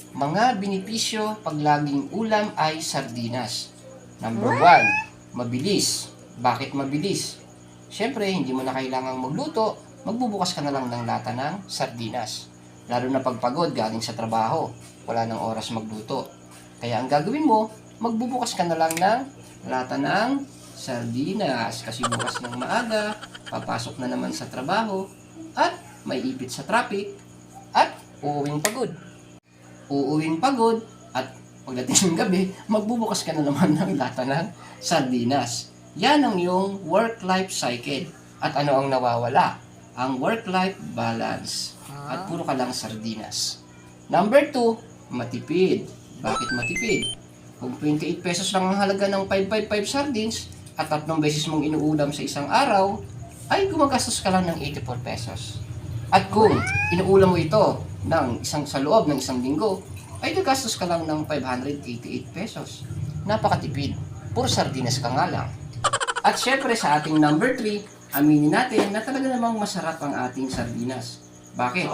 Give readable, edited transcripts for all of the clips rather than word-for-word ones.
Mga benepisyo pag laging ulam ay sardinas. Number 1, mabilis. Bakit mabilis? Siyempre, hindi mo na kailangang magluto, magbubukas ka na lang ng lata ng sardinas. Lalo na pagpagod galing sa trabaho, wala nang oras magluto. Kaya ang gagawin mo, magbubukas ka na lang ng lata ng sardinas. Kasi bukas ng maaga, papasok na naman sa trabaho, at may ipit sa traffic, at uuwing pagod, at pagdating ng gabi, magbubukas ka na naman ng lata ng sardinas. Yan ang iyong work-life cycle. At ano ang nawawala? Ang work-life balance. At puro ka lang sardinas. Number 2, matipid. Bakit matipid? Kung 28 pesos lang ang halaga ng 555 sardines at 3 beses mong inuulam sa isang araw, ay gumagastos ka lang ng 84 pesos. At kung inuulam mo ito sa loob ng isang linggo, ay gagastos ka lang ng 588 pesos. Napakatipid. Puro sardinas ka nga lang. At syempre sa ating number 3, aminin natin na talaga namang masarap ang ating sardinas. Bakit?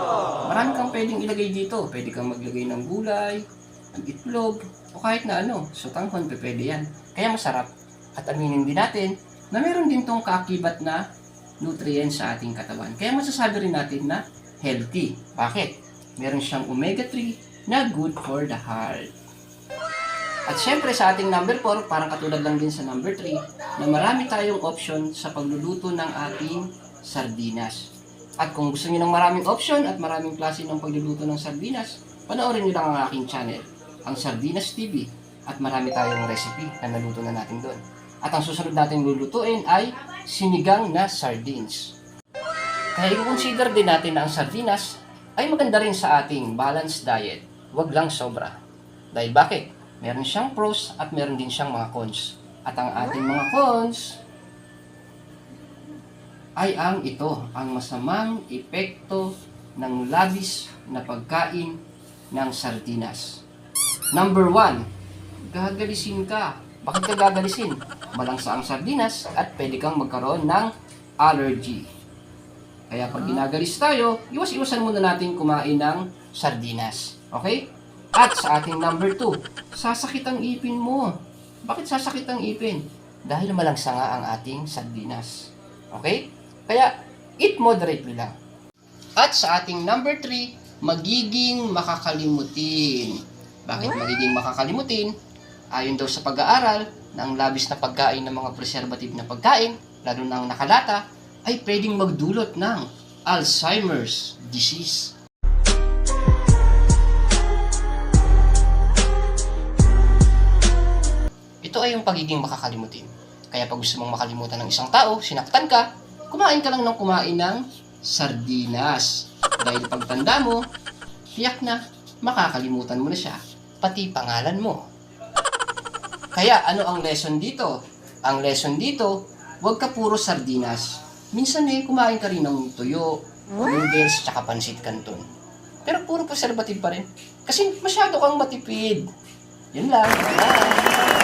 Marami kang pwedeng ilagay dito. Pwede kang maglagay ng gulay, ng itlog, o kahit na ano. Sotanghon, pwede yan. Kaya masarap. At aminin din natin na meron din tong kaakibat na nutrients sa ating katawan. Kaya masasabi rin natin na healthy. Bakit? Meron siyang omega-3 na good for the heart. At syempre sa ating number 4, parang katulad lang din sa number 3, na marami tayong option sa pagluluto ng ating sardinas. At kung gusto niyo ng maraming option at maraming klase ng pagluluto ng sardinas, panoorin niyo lang ang aking channel, ang Sardinas TV, at marami tayong recipe na naluto na natin doon. At ang susunod natin lulutuin ay sinigang na sardines. Kaya i-consider din natin na ang sardinas ay maganda rin sa ating balanced diet. Huwag lang sobra. Dahil bakit? Meron siyang pros at meron din siyang mga cons. At ang ating mga cons ay ang masamang epekto ng labis na pagkain ng sardinas. Number 1, gagalisin ka. Bakit ka gagalisin? Malangsa ang sardinas at pwede kang magkaroon ng allergy. Kaya pag ginagalis tayo, iwas-iwasan muna natin kumain ng sardinas. Okay? At sa ating number 2, sasakit ang ipin mo. Bakit sasakit ang ipin? Dahil malangsa nga ang ating sardinas. Okay? Kaya, eat moderately lang. At sa ating number 3, magiging makakalimutin. Bakit magiging makakalimutin? Ayon daw sa pag-aaral, na ang labis na pagkain ng mga preservative na pagkain, lalo na ang nakalata, ay pwedeng magdulot ng Alzheimer's disease. Ito ay yung pagiging makakalimutin. Kaya pag gusto mong makalimutan ng isang tao, sinaktan ka, kumain ka lang ng kumain ng sardinas. Dahil pagtanda mo, tiyak na makakalimutan mo na siya, pati pangalan mo. Kaya ano ang lesson dito? Ang lesson dito, huwag ka puro sardinas. Minsan kumain ka rin ng tuyo, noodles, tsaka pansit canton. Pero puro preservative pa rin. Kasi masyado kang matipid. Yun lang. Bye!